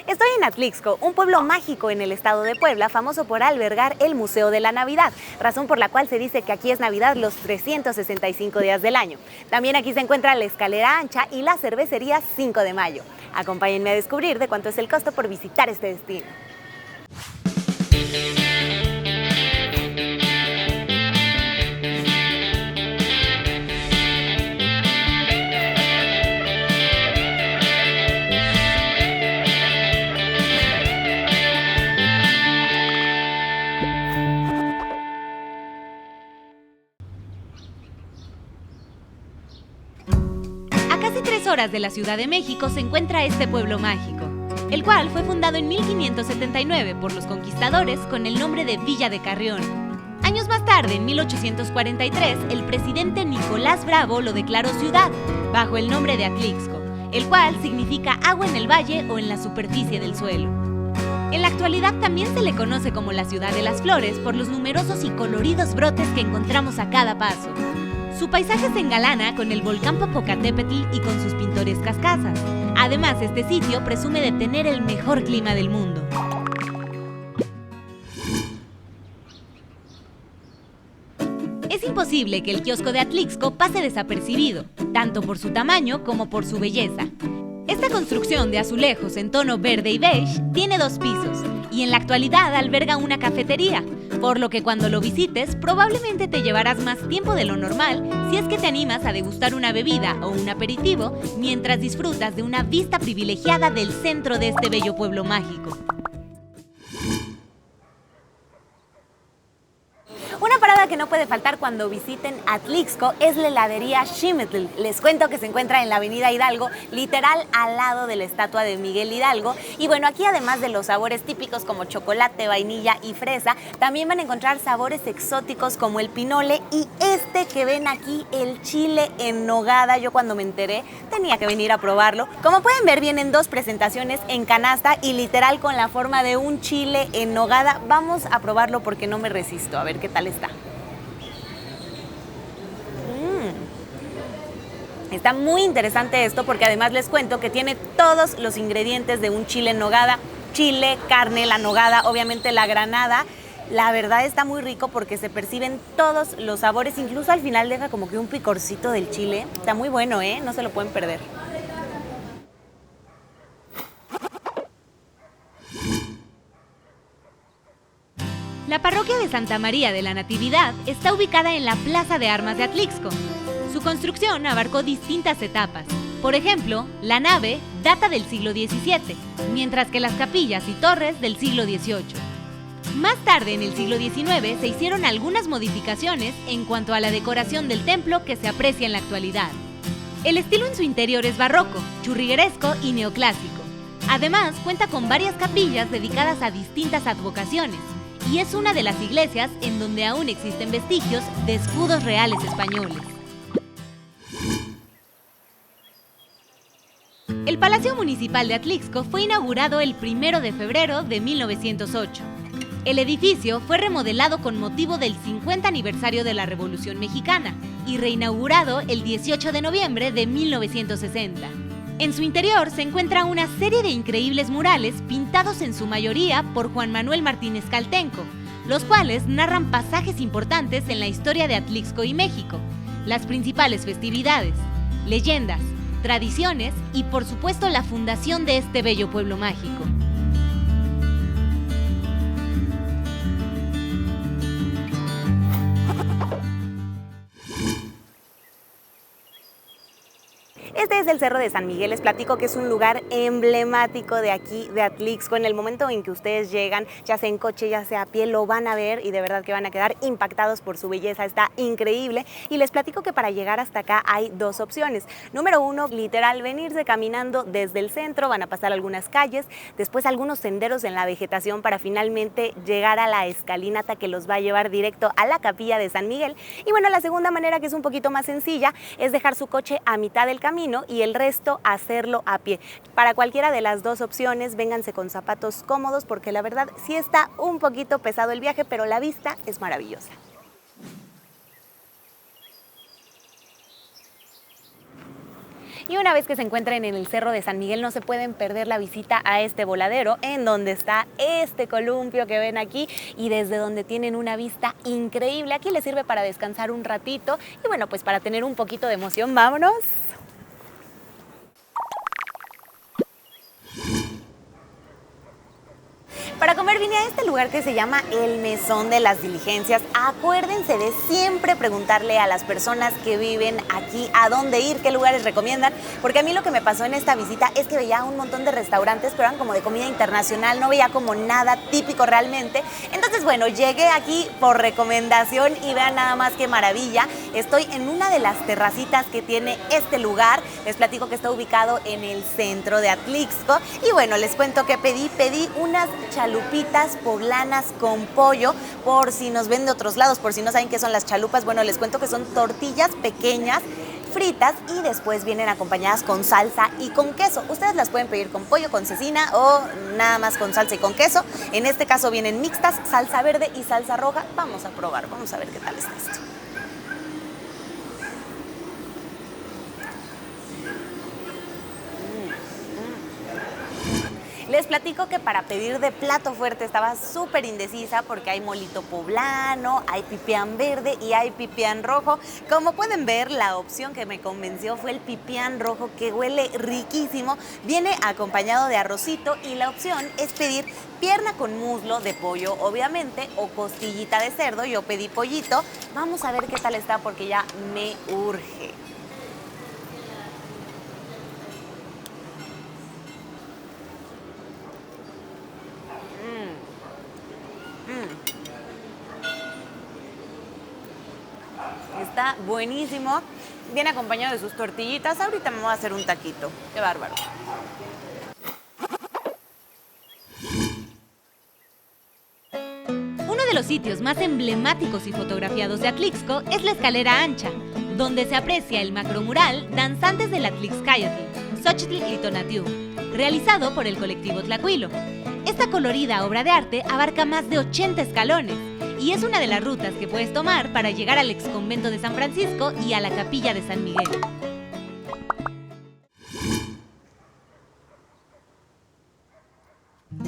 Estoy en Atlixco, un pueblo mágico en el estado de Puebla, famoso por albergar el Museo de la Navidad, razón por la cual se dice que aquí es Navidad los 365 días del año. También aquí se encuentra la escalera ancha y la cervecería 5 de Mayo. Acompáñenme a descubrir de cuánto es el costo por visitar este destino. A casi 3 horas de la Ciudad de México se encuentra este pueblo mágico, el cual fue fundado en 1579 por los conquistadores con el nombre de Villa de Carrión. Años más tarde, en 1843, el presidente Nicolás Bravo lo declaró ciudad, bajo el nombre de Atlixco, el cual significa agua en el valle o en la superficie del suelo. En la actualidad también se le conoce como la Ciudad de las Flores por los numerosos y coloridos brotes que encontramos a cada paso. Su paisaje se engalana con el volcán Popocatépetl y con sus pintorescas casas. Además, este sitio presume de tener el mejor clima del mundo. Es imposible que el kiosco de Atlixco pase desapercibido, tanto por su tamaño como por su belleza. Esta construcción de azulejos en tono verde y beige tiene 2 pisos y en la actualidad alberga una cafetería, por lo que cuando lo visites probablemente te llevarás más tiempo de lo normal si es que te animas a degustar una bebida o un aperitivo mientras disfrutas de una vista privilegiada del centro de este bello pueblo mágico. Una parada que no puede faltar cuando visiten Atlixco es la heladería Ximetl. Les cuento que se encuentra en la avenida Hidalgo, literal al lado de la estatua de Miguel Hidalgo. Y bueno, aquí además de los sabores típicos como chocolate, vainilla y fresa, también van a encontrar sabores exóticos como el pinole y este que ven aquí, el chile en nogada. Yo cuando me enteré tenía que venir a probarlo. Como pueden ver, vienen 2 presentaciones en canasta y literal con la forma de un chile en nogada. Vamos a probarlo porque no me resisto. A ver qué tal está. Está muy interesante esto porque además les cuento que tiene todos los ingredientes de un chile en nogada: chile, carne, la nogada, obviamente la granada. La verdad está muy rico porque se perciben todos los sabores, incluso al final deja como que un picorcito del chile. Está muy bueno, no se lo pueden perder. La parroquia de Santa María de la Natividad está ubicada en la Plaza de Armas de Atlixco. Su construcción abarcó distintas etapas. Por ejemplo, la nave data del siglo XVII, mientras que las capillas y torres del siglo XVIII. Más tarde, en el siglo XIX, se hicieron algunas modificaciones en cuanto a la decoración del templo que se aprecia en la actualidad. El estilo en su interior es barroco, churrigueresco y neoclásico. Además, cuenta con varias capillas dedicadas a distintas advocaciones, y es una de las iglesias en donde aún existen vestigios de escudos reales españoles. El Palacio Municipal de Atlixco fue inaugurado el 1 de febrero de 1908. El edificio fue remodelado con motivo del 50 aniversario de la Revolución Mexicana y reinaugurado el 18 de noviembre de 1960. En su interior se encuentra una serie de increíbles murales pintados en su mayoría por Juan Manuel Martínez Caltenco, los cuales narran pasajes importantes en la historia de Atlixco y México, las principales festividades, leyendas, tradiciones y por supuesto la fundación de este bello pueblo mágico. Este es el Cerro de San Miguel. Les platico que es un lugar emblemático de aquí, de Atlixco. En el momento en que ustedes llegan, ya sea en coche, ya sea a pie, lo van a ver y de verdad que van a quedar impactados por su belleza. Está increíble. Y les platico que para llegar hasta acá hay 2 opciones. Número 1, literal, venirse caminando desde el centro. Van a pasar algunas calles, después algunos senderos en la vegetación para finalmente llegar a la escalinata que los va a llevar directo a la capilla de San Miguel. Y bueno, la segunda manera, que es un poquito más sencilla, es dejar su coche a mitad del camino y el resto hacerlo a pie. Para cualquiera de las 2 opciones, vénganse con zapatos cómodos porque la verdad sí está un poquito pesado el viaje, pero la vista es maravillosa. Y una vez que se encuentren en el Cerro de San Miguel, no se pueden perder la visita a este voladero, en donde está este columpio que ven aquí y desde donde tienen una vista increíble. Aquí les sirve para descansar un ratito y bueno, pues para tener un poquito de emoción, vámonos. Para comer vine a este lugar que se llama El Mesón de las Diligencias. Acuérdense de siempre preguntarle a las personas que viven aquí a dónde ir, qué lugares recomiendan, porque a mí lo que me pasó en esta visita es que veía un montón de restaurantes, pero eran como de comida internacional, no veía como nada típico realmente. Entonces, bueno, llegué aquí por recomendación y vean nada más qué maravilla. Estoy en una de las terracitas que tiene este lugar. Les platico que está ubicado en el centro de Atlixco. Y bueno, les cuento que pedí unas chalupitas poblanas con pollo, por si nos ven de otros lados, por si no saben qué son las chalupas. Bueno, les cuento que son tortillas pequeñas fritas y después vienen acompañadas con salsa y con queso. Ustedes las pueden pedir con pollo, con cecina o nada más con salsa y con queso. En este caso vienen mixtas, salsa verde y salsa roja. Vamos a probar, vamos a ver qué tal está esto. Les platico que para pedir de plato fuerte estaba súper indecisa porque hay molito poblano, hay pipián verde y hay pipián rojo. Como pueden ver, la opción que me convenció fue el pipián rojo, que huele riquísimo. Viene acompañado de arrocito y la opción es pedir pierna con muslo de pollo, obviamente, o costillita de cerdo. Yo pedí pollito. Vamos a ver qué tal está porque ya me urge. Está buenísimo. Viene acompañado de sus tortillitas. Ahorita me voy a hacer un taquito. Qué bárbaro. Uno de los sitios más emblemáticos y fotografiados de Atlixco es la Escalera Ancha, donde se aprecia el macromural Danzantes del Atlixcayotl, Xochitl y Tonatiuh, realizado por el colectivo Tlacuilo. Esta colorida obra de arte abarca más de 80 escalones y es una de las rutas que puedes tomar para llegar al exconvento de San Francisco y a la capilla de San Miguel.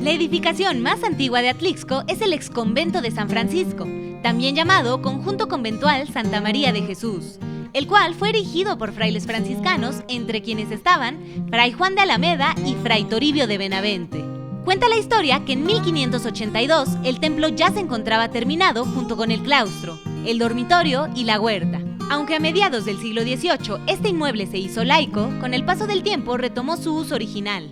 La edificación más antigua de Atlixco es el exconvento de San Francisco, también llamado Conjunto Conventual Santa María de Jesús, el cual fue erigido por frailes franciscanos, entre quienes estaban Fray Juan de Alameda y Fray Toribio de Benavente. Cuenta la historia que en 1582 el templo ya se encontraba terminado junto con el claustro, el dormitorio y la huerta. Aunque a mediados del siglo XVIII este inmueble se hizo laico, con el paso del tiempo retomó su uso original.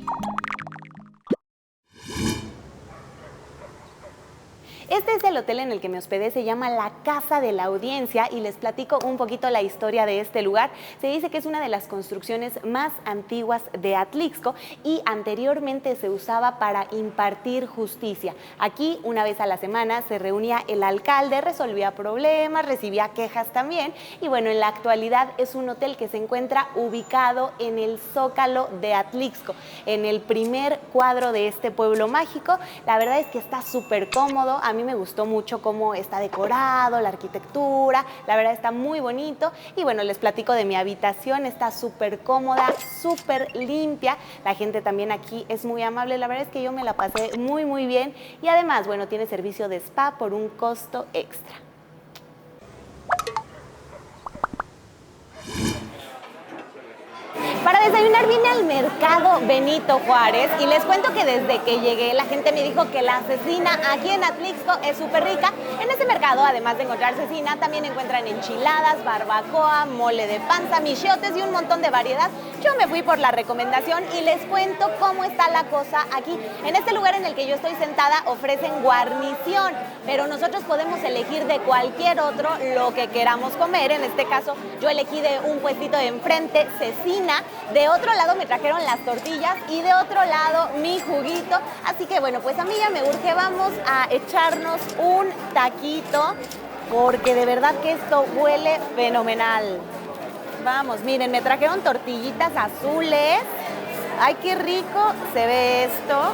Este es el hotel en el que me hospedé, se llama La Casa de la Audiencia y les platico un poquito la historia de este lugar. Se dice que es una de las construcciones más antiguas de Atlixco y anteriormente se usaba para impartir justicia. Aquí, una vez a la semana, se reunía el alcalde, resolvía problemas, recibía quejas también y bueno, en la actualidad es un hotel que se encuentra ubicado en el Zócalo de Atlixco, en el primer cuadro de este pueblo mágico. La verdad es que está súper cómodo. A mí me gustó mucho cómo está decorado, la arquitectura, la verdad está muy bonito. Y bueno, les platico de mi habitación, está súper cómoda, súper limpia. La gente también aquí es muy amable, la verdad es que yo me la pasé muy bien. Y además, bueno, tiene servicio de spa por un costo extra. Para desayunar vine al mercado Benito Juárez y les cuento que desde que llegué la gente me dijo que la cecina aquí en Atlixco es súper rica. En este mercado, además de encontrar cecina, también encuentran enchiladas, barbacoa, mole de panza, michiotes y un montón de variedad. Yo me fui por la recomendación y les cuento cómo está la cosa aquí. En este lugar en el que yo estoy sentada ofrecen guarnición, pero nosotros podemos elegir de cualquier otro lo que queramos comer. En este caso, yo elegí de un puestito de enfrente cecina. De otro lado me trajeron las tortillas y de otro lado mi juguito. Así que bueno, pues a mí ya me urge. Vamos a echarnos un taquito porque de verdad que esto huele fenomenal. Vamos, miren, me trajeron tortillitas azules. Ay, qué rico se ve esto.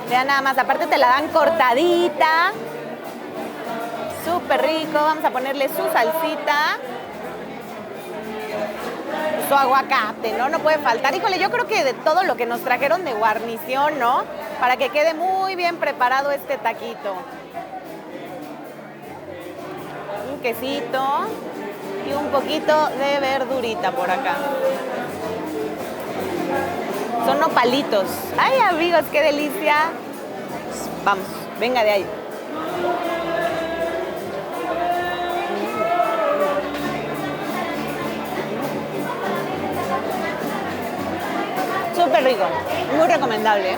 Vean nada más, aparte te la dan cortadita. Súper rico. Vamos a ponerle su salsita. su aguacate, ¿no? No puede faltar. Híjole, yo creo que de todo lo que nos trajeron de guarnición, ¿no? Para que quede muy bien preparado este taquito. Un quesito y un poquito de verdurita por acá. Son nopalitos. Ay, amigos, qué delicia. Vamos, venga de ahí. Súper rico, muy recomendable.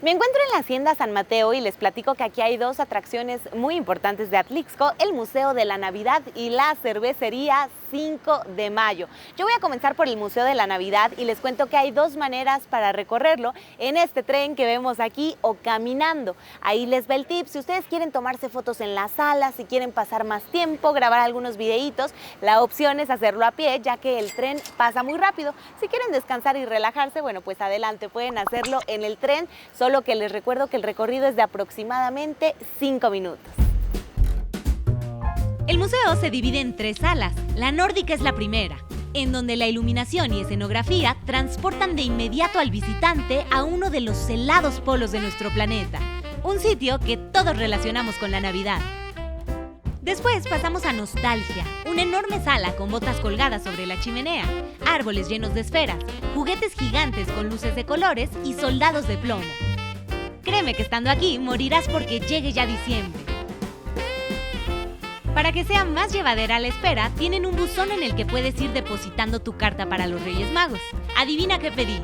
Me encuentro en la Hacienda San Mateo y les platico que aquí hay dos atracciones muy importantes de Atlixco, el Museo de la Navidad y la cervecería 5 de Mayo. Yo voy a comenzar por el Museo de la Navidad y les cuento que hay dos maneras para recorrerlo, en este tren que vemos aquí o caminando. Ahí les va el tip, si ustedes quieren tomarse fotos en la sala, si quieren pasar más tiempo, grabar algunos videitos, la opción es hacerlo a pie, ya que el tren pasa muy rápido. Si quieren descansar y relajarse, bueno, pues adelante, pueden hacerlo en el tren, solo que les recuerdo que el recorrido es de aproximadamente 5 minutos. El museo se divide en 3 salas. La nórdica es la primera, en donde la iluminación y escenografía transportan de inmediato al visitante a uno de los helados polos de nuestro planeta, un sitio que todos relacionamos con la Navidad. Después pasamos a Nostalgia, una enorme sala con botas colgadas sobre la chimenea, árboles llenos de esferas, juguetes gigantes con luces de colores y soldados de plomo. Créeme que estando aquí morirás porque llegue ya diciembre. Para que sea más llevadera la espera, tienen un buzón en el que puedes ir depositando tu carta para los Reyes Magos. Adivina qué pedí.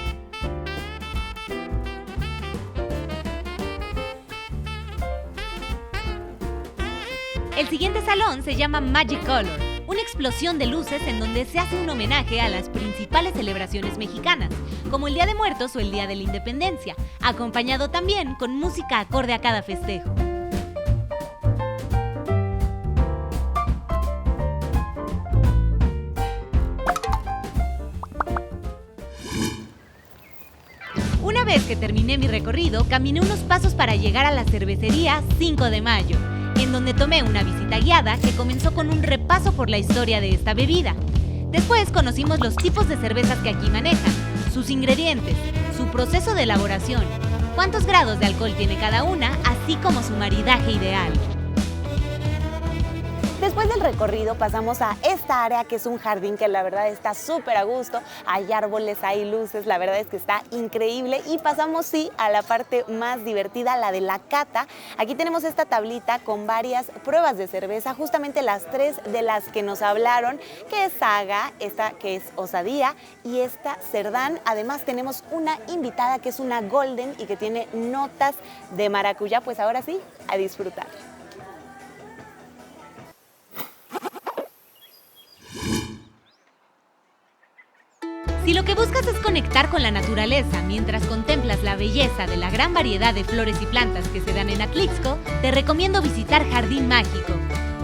El siguiente salón se llama Magic Color, una explosión de luces en donde se hace un homenaje a las principales celebraciones mexicanas, como el Día de Muertos o el Día de la Independencia, acompañado también con música acorde a cada festejo. Una vez que terminé mi recorrido, caminé unos pasos para llegar a la cervecería 5 de Mayo, en donde tomé una visita guiada que comenzó con un repaso por la historia de esta bebida. Después conocimos los tipos de cervezas que aquí manejan, sus ingredientes, su proceso de elaboración, cuántos grados de alcohol tiene cada una, así como su maridaje ideal. Después del recorrido pasamos a esta área que es un jardín que la verdad está súper a gusto. Hay árboles, hay luces, la verdad es que está increíble. Y pasamos sí a la parte más divertida, la de la cata. Aquí tenemos esta tablita con varias pruebas de cerveza, justamente las 3 de las que nos hablaron, que es Saga, esta que es Osadía y esta Cerdán. Además tenemos una invitada que es una Golden y que tiene notas de maracuyá. Pues ahora sí, a disfrutar. Si lo que buscas es conectar con la naturaleza mientras contemplas la belleza de la gran variedad de flores y plantas que se dan en Atlixco, te recomiendo visitar Jardín Mágico,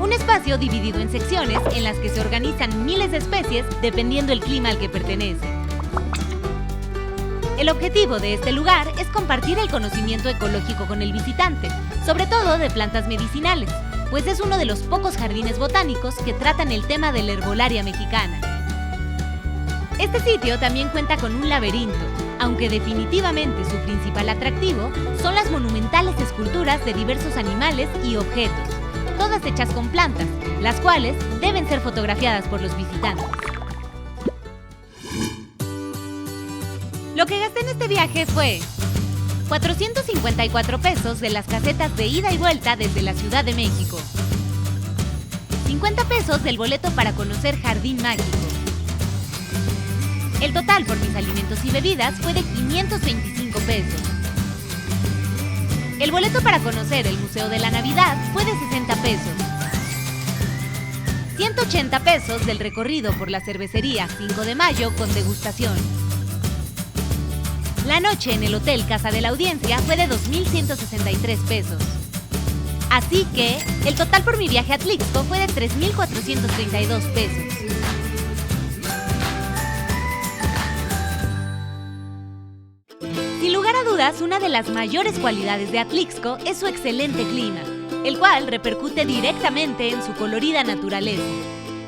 un espacio dividido en secciones en las que se organizan miles de especies dependiendo el clima al que pertenece. El objetivo de este lugar es compartir el conocimiento ecológico con el visitante, sobre todo de plantas medicinales, pues es uno de los pocos jardines botánicos que tratan el tema de la herbolaria mexicana. Este sitio también cuenta con un laberinto, aunque definitivamente su principal atractivo son las monumentales esculturas de diversos animales y objetos, todas hechas con plantas, las cuales deben ser fotografiadas por los visitantes. Lo que gasté en este viaje fue 454 pesos de las casetas de ida y vuelta desde la Ciudad de México, 50 pesos del boleto para conocer Jardín Mágico. El total por mis alimentos y bebidas fue de 525 pesos. El boleto para conocer el Museo de la Navidad fue de 60 pesos. 180 pesos del recorrido por la cervecería 5 de Mayo con degustación. La noche en el Hotel Casa de la Audiencia fue de 2,163 pesos. Así que, el total por mi viaje a Atlixco fue de 3,432 pesos. Sin lugar a dudas, una de las mayores cualidades de Atlixco es su excelente clima, el cual repercute directamente en su colorida naturaleza.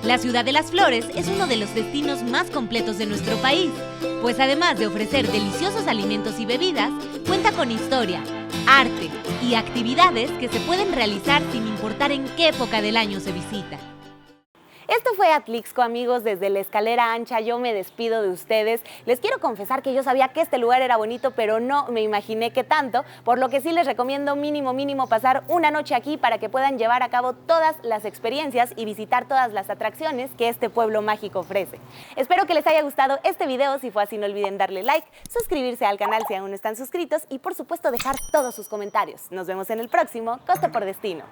La Ciudad de las Flores es uno de los destinos más completos de nuestro país, pues además de ofrecer deliciosos alimentos y bebidas, cuenta con historia, arte y actividades que se pueden realizar sin importar en qué época del año se visita. Esto fue Atlixco, amigos, desde la escalera ancha. Yo me despido de ustedes. Les quiero confesar que yo sabía que este lugar era bonito, pero no me imaginé que tanto, por lo que sí les recomiendo mínimo pasar una noche aquí para que puedan llevar a cabo todas las experiencias y visitar todas las atracciones que este pueblo mágico ofrece. Espero que les haya gustado este video. Si fue así, no olviden darle like, suscribirse al canal si aún no están suscritos y, por supuesto, dejar todos sus comentarios. Nos vemos en el próximo Costa por Destino.